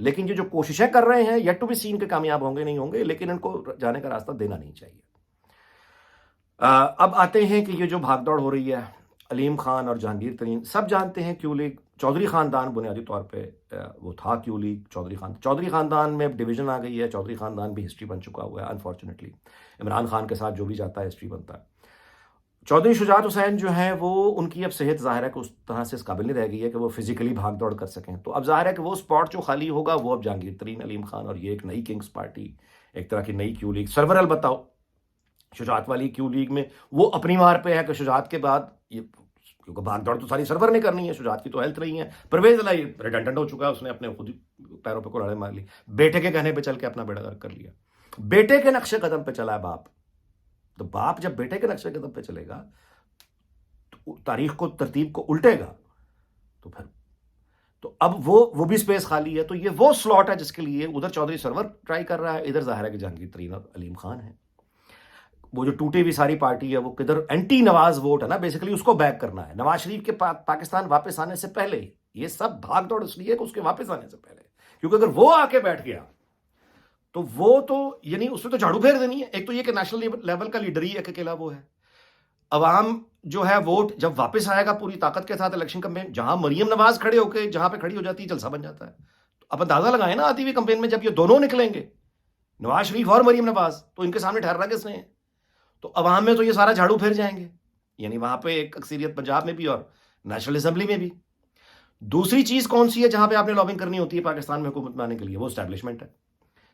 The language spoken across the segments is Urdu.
لیکن یہ جو کوششیں کر رہے ہیں یٹ ٹو بی سین کے کامیاب ہوں گے نہیں ہوں گے، لیکن ان کو جانے کا راستہ دینا نہیں چاہیے۔ اب آتے ہیں کہ یہ جو بھاگ دوڑ ہو رہی ہے، علیم خان اور جہانگیر ترین، سب جانتے ہیں کیو لیگ، چودھری خاندان بنیادی طور پہ وہ تھا کیو لیگ، چودھری خاندان میں ڈویژن آ گئی ہے، چودھری خاندان بھی ہسٹری بن چکا ہوا ہے انفارچونیٹلی، عمران خان کے ساتھ جو بھی جاتا ہے ہسٹری بنتا ہے۔ چودھری شجاعت حسین جو ہیں وہ ان کی اب صحت ظاہر ہے کہ اس طرح سے اس قابل نہیں رہ گئی ہے کہ وہ فزیکلی بھاگ دوڑ کر سکیں، تو اب ظاہر ہے کہ وہ اسپاٹ جو خالی ہوگا وہ اب جہانگیر ترین، علیم خان، اور یہ ایک نئی کنگز پارٹی، ایک طرح کی نئی کیو لیگ سرور البتہ شجاعت والی کیو لیگ میں وہ اپنی مار پہ ہے کہ شجاعت کے بعد یہ، کیونکہ بھاگ دوڑ تو ساری سرور نے کرنی ہے، شجاعت کی تو ہیلتھ رہی ہے، پرویز الہی ریڈنڈنٹ ہو چکا ہے، اس نے اپنے خود ہی پیروں پہ کلاڑے مار لی، بیٹے کے کہنے پہ چل کے اپنا بیڑا غرق کر لیا، بیٹے کے نقش قدم پہ چلا ہے باپ، تو باپ جب بیٹے کے نقش قدم پہ چلے گا تو تاریخ کو، ترتیب کو الٹے گا، تو پھر تو اب وہ بھی سپیس خالی ہے، تو یہ وہ سلاٹ ہے جس کے لیے ادھر چودھری سرور ٹرائی کر رہا ہے، ادھر ظاہر ہے کہ جہانگیر ترین اور علیم خان ہے، وہ جو ٹوٹی ہوئی ساری پارٹی ہے وہ کدھر اینٹی نواز ووٹ ہے نا، بیسیکلی اس کو بیک کرنا ہے، نواز شریف کے پاکستان واپس آنے سے پہلے یہ سب بھاگ دوڑ اس لیے کہ اس کے واپس آنے سے پہلے، کیونکہ اگر وہ آ کے بیٹھ گیا تو وہ تو یعنی اس نے تو جھاڑو پھیر دینی ہے، ایک تو یہ کہ نیشنل لیول کا لیڈر ہی ایک اکیلا وہ ہے، عوام جو ہے ووٹ جب واپس آئے گا پوری طاقت کے ساتھ الیکشن کمپین، جہاں مریم نواز کھڑے ہو کے جہاں پہ کھڑی ہو جاتی ہے جلسہ بن جاتا ہے، تو اب اندازہ لگائیں نا آتی ہوئی کمپین میں جب یہ دونوں نکلیں گے، نواز شریف اور مریم نواز، تو ان کے سامنے ٹھہرنا کس نے ہے؟ تو عوام میں تو یہ سارا جھاڑو پھر جائیں گے، یعنی وہاں پہ ایک اکثریت پنجاب میں بھی اور نیشنل اسمبلی میں بھی۔ دوسری چیز کون سی ہے جہاں پہ آپ نے لابنگ کرنی ہوتی ہے پاکستان میں حکومت میں آنے کے لیے؟ وہ اسٹیبلشمنٹ ہے۔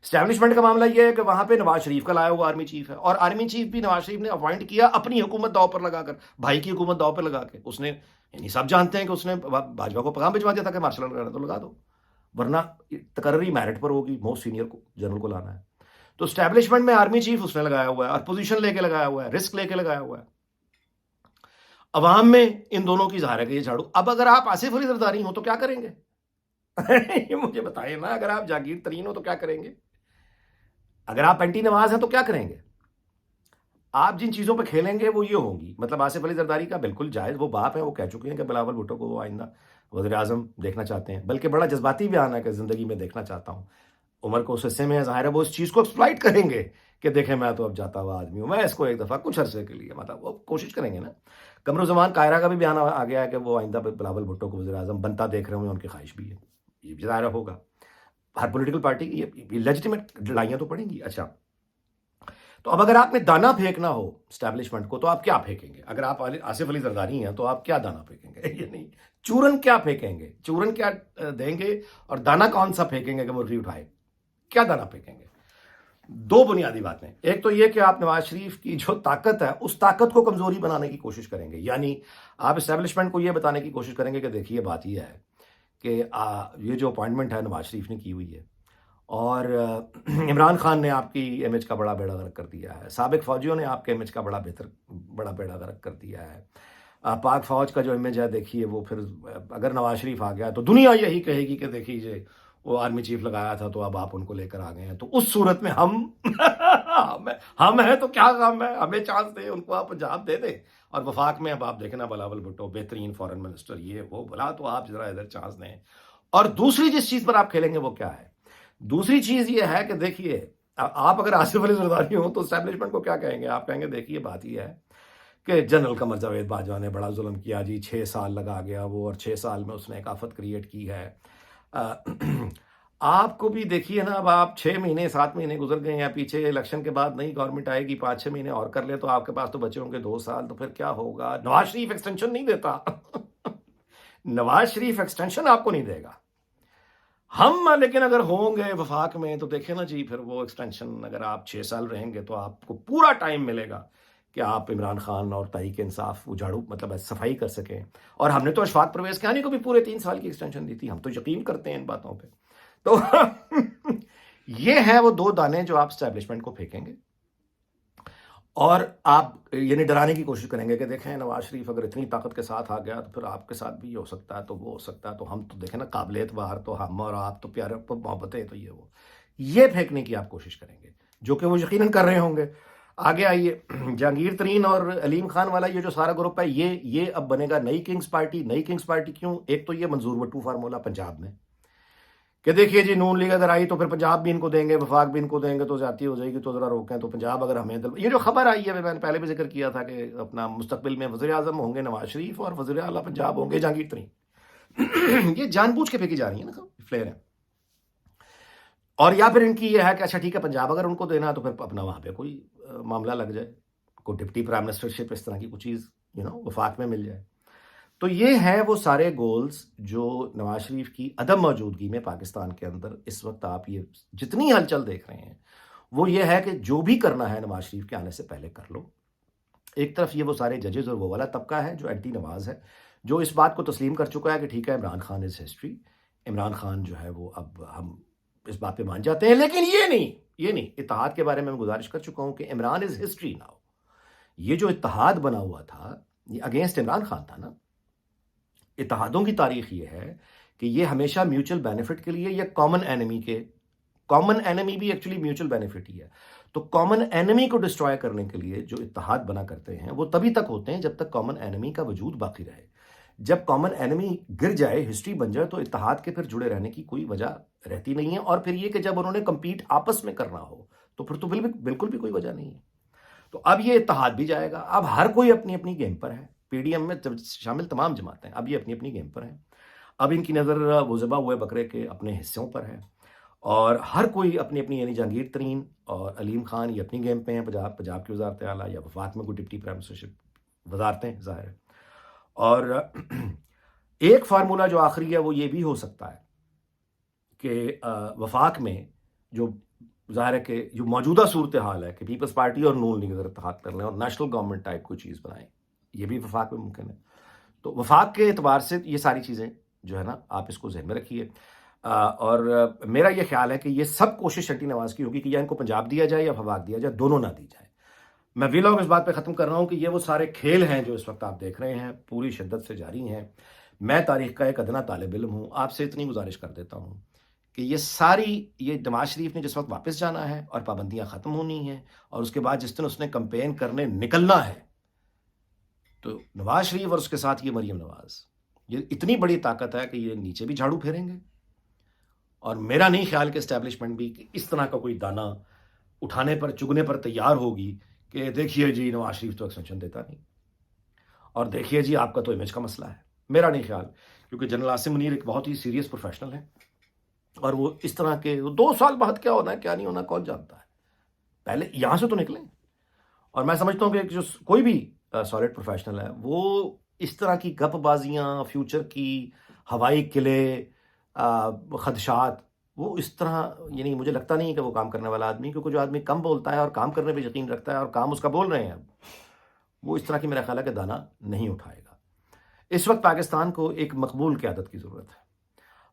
اسٹیبلشمنٹ کا معاملہ یہ ہے کہ وہاں پہ نواز شریف کا لایا ہوا آرمی چیف ہے، اور آرمی چیف بھی نواز شریف نے اپوائنٹ کیا اپنی حکومت داؤ پر لگا کر، بھائی کی حکومت داؤ پر لگا کے، اس نے یعنی سب جانتے ہیں کہ اس نے باجوہ کو پیغام بھجوا دیا تھا کہ مارشل لاء لگانا تو لگا دو، ورنہ تقرری میرٹ پر ہوگی، موسٹ سینئر کو جنرل کو لانا ہے، تو اسٹیبلشمنٹ میں آرمی چیف اس نے لگایا ہوا ہے، اور پوزیشن لے کے لگایا ہوا ہے، رسک لے کے لگایا ہوا ہے، عوام میں ان دونوں کی ظاہر ہے کہ یہ جھاڑو۔ اب اگر آپ آصف علی زرداری ہوں تو کیا کریں گے؟ یہ مجھے بتائیں نا، اگر آپ جہانگیر ترین ہو تو کیا کریں گے؟ اگر آپ اینٹی نواز ہیں تو کیا کریں گے؟ آپ جن چیزوں پہ کھیلیں گے وہ یہ ہوں گی، مطلب آصف علی زرداری کا بالکل جائز، وہ باپ ہیں، وہ کہہ چکے ہیں کہ بلاول بھٹو کو وہ آئندہ وزیر اعظم دیکھنا چاہتے ہیں، بلکہ بڑا جذباتی بیان ہے کہ زندگی میں دیکھنا چاہتا ہوں، عمر کو اس حصے میں ظاہر ہے وہ اس چیز کو ایکسپلائٹ کریں گے کہ دیکھیں میں تو اب جاتا ہوا آدمی ہوں، میں اس کو ایک دفعہ کچھ عرصے کے لیے، مطلب وہ کوشش کریں گے نا۔ قمرالزمان قاہرہ کا بھی بیان آ گیا ہے کہ وہ آئندہ بلاول بھٹو کو وزیر اعظم بنتا دیکھ رہے ہوں، ان کی خواہش بھی ہے، یہ بھی ظاہر ہوگا، ہر پولیٹیکل پارٹی کی یہ لیجیٹیمیٹ لڑائیاں تو پڑیں گی۔ اچھا، تو اب اگر آپ نے دانا پھینکنا ہو اسٹیبلشمنٹ کو تو آپ کیا پھینکیں گے؟ اگر آپ آصف علی زرداری ہیں تو آپ کیا دانا پھینکیں گے؟ یہ نہیں، چورن کیا پھینکیں گے، چورن کیا دیں گے، اور دانا کون سا پھینکیں گے کہ مرغی اٹھائے، کیا دانا پھینکیں گے؟ دو بنیادی باتیں، ایک تو یہ کہ آپ نواز شریف کی جو طاقت ہے اس طاقت کو کمزوری بنانے کی کوشش کریں گے، یعنی آپ اسٹیبلشمنٹ کو یہ بتانے کی کوشش کریں گے کہ دیکھیے بات یہ ہے کہ یہ جو اپوائنٹمنٹ ہے نواز شریف نے کی ہوئی ہے، اور عمران خان نے آپ کی امیج کا بڑا بیڑا غرق کر دیا ہے، سابق فوجیوں نے آپ کے امیج کا بڑا بیڑا غرق کر دیا ہے، پاک فوج کا جو امیج ہے دیکھیے وہ پھر اگر نواز شریف آ گیا تو دنیا یہی کہے گی کہ دیکھیے وہ آرمی چیف لگایا تھا تو اب آپ ان کو لے کر آ گئے ہیں، تو اس صورت میں ہم ہیں تو کیا غم ہے، ہمیں چانس دیں، ان کو آپ پنجاب دے دیں، اور وفاق میں اب آپ دیکھنا بلاول بھٹو بہترین فارن منسٹر یہ وہ بلا، تو آپ ذرا ادھر چانس دیں۔ اور دوسری جس چیز پر آپ کھیلیں گے وہ کیا ہے؟ دوسری چیز یہ ہے کہ دیکھیے آپ اگر آصف علی زرداری ہوں تو اسٹیبلشمنٹ کو کیا کہیں گے؟ آپ کہیں گے دیکھیے بات یہ ہے کہ جنرل قمر جاوید باجوہ نے بڑا ظلم کیا جی، 6 سال لگا گیا وہ، اور 6 سال میں اس نے ایک آفت کریٹ کی ہے۔ آپ کو بھی دیکھیے نا، اب آپ 6 مہینے 7 مہینے گزر گئے ہیں، پیچھے الیکشن کے بعد نئی گورنمنٹ آئے گی، 5-6 مہینے اور کر لے تو آپ کے پاس تو بچے ہوں گے 2 سال، تو پھر کیا ہوگا؟ نواز شریف ایکسٹینشن نہیں دیتا نواز شریف ایکسٹینشن آپ کو نہیں دے گا، ہم لیکن اگر ہوں گے وفاق میں تو دیکھیں نا جی، پھر وہ ایکسٹینشن اگر آپ 6 سال رہیں گے تو آپ کو پورا ٹائم ملے گا کہ آپ عمران خان اور تحریک انصاف وہ جھاڑو مطلب صفائی کر سکیں۔ اور ہم نے تو اشفاق پرویز کہانی کو بھی پورے 3 سال کی ایکسٹینشن دی تھی، ہم تو یقین کرتے ہیں ان باتوں پہ، تو یہ ہے وہ 2 دانے جو آپ اسٹیبلشمنٹ کو پھینکیں گے، اور آپ یعنی ڈرانے کی کوشش کریں گے کہ دیکھیں نواز شریف اگر اتنی طاقت کے ساتھ آ گیا تو پھر آپ کے ساتھ بھی یہ ہو سکتا ہے، تو وہ ہو سکتا ہے، تو ہم تو دیکھیں نا قابل اعتبار تو ہم اور آپ تو پیارے محبتیں تو یہ پھینکنے کی آپ کوشش کریں گے، جو کہ وہ یقیناً کر رہے ہوں گے۔ آگے آئیے، جہانگیر ترین اور علیم خان والا یہ جو سارا گروپ ہے یہ اب بنے گا نئی کنگز پارٹی۔ نئی کنگز پارٹی کیوں؟ ایک تو یہ منظور وٹو فارمولا پنجاب میں کہ دیکھیے جی نون لیگ اگر آئی تو پھر پنجاب بھی ان کو دیں گے، وفاق بھی ان کو دیں گے، تو زیادتی ہو جائے گی، تو ذرا روکیں، تو پنجاب اگر ہمیں یہ جو خبر آئی ہے، میں نے پہلے بھی ذکر کیا تھا کہ اپنا مستقبل میں وزیر اعظم ہوں گے نواز شریف اور وزیر اعلیٰ پنجاب ہوں گے جہانگیر ترین، یہ جان بوجھ کے پھینکی جا رہی ہیں نا فلیر ہیں. اور یا پھر ان کی یہ ہے کہ اچھا ٹھیک ہے پنجاب اگر ان کو دینا تو پھر اپنا وہاں پہ کوئی معاملہ لگ جائے، کوئی ڈپٹی پرائم منسٹرشپ اس طرح کی کوئی چیز وفاق میں مل جائے. تو یہ ہیں وہ سارے گولز جو نواز شریف کی عدم موجودگی میں پاکستان کے اندر اس وقت آپ یہ جتنی ہلچل دیکھ رہے ہیں وہ یہ ہے کہ جو بھی کرنا ہے نواز شریف کے آنے سے پہلے کر لو. ایک طرف یہ وہ سارے ججز اور وہ والا طبقہ ہے جو اینٹی نواز ہے، جو اس بات کو تسلیم کر چکا ہے کہ ٹھیک ہے عمران خان از ہسٹری، عمران خان جو ہے وہ اب ہم اس بات پہ مان جاتے ہیں. لیکن یہ نہیں اتحاد کے بارے میں گزارش کر چکا ہوں کہ عمران از ہسٹری ناؤ. یہ جو اتحاد بنا ہوا تھا یہ اگینسٹ عمران خان تھا نا. اتحادوں کی تاریخ یہ ہے کہ یہ ہمیشہ میوچل بینیفٹ کے لیے یا کامن اینمی بھی ایکچولی میوچل بینیفٹ ہی ہے. تو کامن اینمی کو ڈسٹرائے کرنے کے لیے جو اتحاد بنا کرتے ہیں وہ تبھی تک ہوتے ہیں جب تک کامن اینمی کا وجود باقی رہے. جب کامن اینمی گر جائے، ہسٹری بن جائے، تو اتحاد کے پھر جڑے رہنے کی کوئی وجہ رہتی نہیں ہے. اور پھر یہ کہ جب انہوں نے کمپیٹ آپس میں کرنا ہو تو پھر تو بالکل بھی کوئی وجہ نہیں ہے. تو اب یہ اتحاد بھی جائے گا. اب ہر کوئی اپنی اپنی گیم پر ہے. پی ڈی ایم میں شامل تمام جماعتیں اب یہ اپنی اپنی گیم پر ہیں. اب ان کی نظر وہ ذبح ہوئے بکرے کے اپنے حصوں پر ہے، اور ہر کوئی اپنی اپنی یعنی جہانگیر ترین اور علیم خان یہ اپنی گیم پہ ہیں، پنجاب کی وزارت اعلیٰ یا وفاق میں کوئی ڈپٹی پرائم منسٹرشپ وزارتیں ظاہر ہے. اور ایک فارمولہ جو آخری ہے وہ یہ بھی ہو سکتا ہے کہ وفاق میں جو ظاہر ہے کہ جو موجودہ صورتحال ہے کہ پیپلز پارٹی اور نون لیگ اگر اتحاد کر لیں اور نیشنل گورنمنٹ ٹائپ کوئی چیز بنائیں، یہ بھی وفاق میں ممکن ہے. تو وفاق کے اعتبار سے یہ ساری چیزیں جو ہے نا آپ اس کو ذہن میں رکھیے. اور میرا یہ خیال ہے کہ یہ سب کوشش اینٹی نواز کی ہوگی کہ یا ان کو پنجاب دیا جائے یا وفاق دیا جائے، دونوں نہ دی جائے. میں ویلاگ اس بات پہ ختم کر رہا ہوں کہ یہ وہ سارے کھیل ہیں جو اس وقت آپ دیکھ رہے ہیں پوری شدت سے جاری ہیں. میں تاریخ کا ایک ادنا طالب علم ہوں. آپ سے اتنی گزارش کر دیتا ہوں کہ یہ نواز شریف نے جس وقت واپس جانا ہے اور پابندیاں ختم ہونی ہیں اور اس کے بعد جس دن اس نے کمپین کرنے نکلنا ہے، تو نواز شریف اور اس کے ساتھ یہ مریم نواز، یہ اتنی بڑی طاقت ہے کہ یہ نیچے بھی جھاڑو پھیریں گے. اور میرا نہیں خیال کہ اسٹیبلشمنٹ بھی اس طرح کا کوئی دانہ اٹھانے پر چگنے پر تیار ہوگی کہ دیکھیے جی نواز شریف تو ایکسٹینشن دیتا نہیں، اور دیکھیے جی آپ کا تو امیج کا مسئلہ ہے. میرا نہیں خیال، کیونکہ جنرل عاصم منیر ایک بہت ہی سیریس پروفیشنل ہے، اور وہ اس طرح کے 2 سال بعد کیا ہونا ہے کیا نہیں ہونا کون جانتا ہے. پہلے یہاں سے تو نکلیں. اور میں سمجھتا ہوں کہ جو کوئی بھی سالڈ پروفیشنل ہے وہ اس طرح کی گپ بازیاں، فیوچر کی ہوائی قلعے، خدشات، وہ اس طرح یعنی مجھے لگتا نہیں کہ وہ کام کرنے والا آدمی، کیونکہ جو آدمی کم بولتا ہے اور کام کرنے پہ یقین رکھتا ہے اور کام اس کا بول رہے ہیں وہ اس طرح کی میرا خیال ہے کہ دانہ نہیں اٹھائے گا. اس وقت پاکستان کو ایک مقبول قیادت کی ضرورت ہے.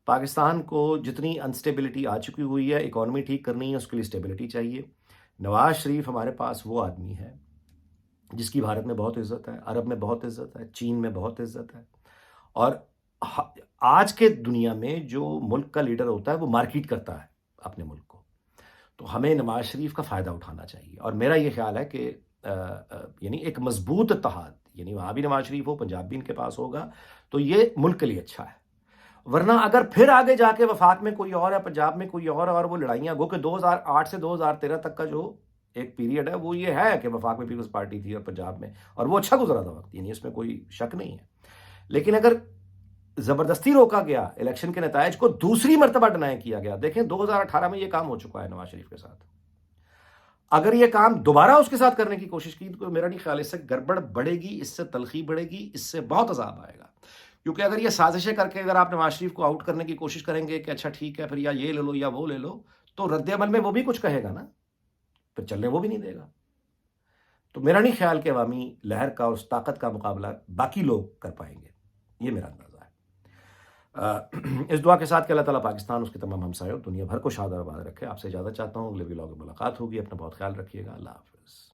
پاکستان کو جتنی انسٹیبلٹی آ چکی ہوئی ہے، اکانومی ٹھیک کرنی ہے، اس کے لیے اسٹیبلٹی چاہیے. نواز شریف ہمارے پاس وہ آدمی ہے جس کی بھارت میں بہت عزت ہے، عرب میں بہت عزت ہے، چین میں بہت عزت ہے. اور آج کے دنیا میں جو ملک کا لیڈر ہوتا ہے وہ مارکیٹ کرتا ہے اپنے ملک کو. تو ہمیں نواز شریف کا فائدہ اٹھانا چاہیے. اور میرا یہ خیال ہے کہ یعنی ایک مضبوط اتحاد، یعنی وہاں بھی نواز شریف ہو، پنجاب بھی ان کے پاس ہوگا، تو یہ ملک کے لیے اچھا ہے. ورنہ اگر پھر آگے جا کے وفاق میں کوئی اور ہے، پنجاب میں کوئی اور وہ لڑائیاں گو کہ 2008 سے 2013 تک کا جو ایک پیریڈ ہے وہ یہ ہے کہ وفاق میں پیپلز پارٹی تھی اور پنجاب میں، اور وہ اچھا گزرا تھا وقت، یعنی اس میں کوئی شک نہیں ہے. لیکن اگر زبردستی روکا گیا الیکشن کے نتائج کو، دوسری مرتبہ ڈینائی کیا گیا، دیکھیں 2018 میں یہ کام ہو چکا ہے نواز شریف کے ساتھ. اگر یہ کام دوبارہ اس کے ساتھ کرنے کی کوشش کی تو میرا نہیں خیال اس سے گڑبڑ بڑھے گی، اس سے تلخی بڑھے گی، اس سے بہت عذاب آئے گا. کیونکہ اگر یہ سازشیں کر کے اگر آپ نواز شریف کو آؤٹ کرنے کی کوشش کریں گے کہ اچھا ٹھیک ہے پھر یا یہ لے لو یا وہ لے لو، تو رد عمل میں وہ بھی کچھ کہے گا نا، پھر چلنے وہ بھی نہیں دے گا. تو میرا نہیں خیال کہ عوامی لہر کا اس طاقت کا مقابلہ باقی لوگ کر پائیں گے. یہ میرا اندازہ ہے. اس دعا کے ساتھ کہ اللہ تعالیٰ پاکستان، اس کے تمام ہمسایوں، دنیا بھر کو شاد اور آباد رکھے. آپ سے اجازت چاہتا ہوں، اگلے ولاگ میں ملاقات ہوگی. اپنا بہت خیال رکھیے گا. اللہ حافظ.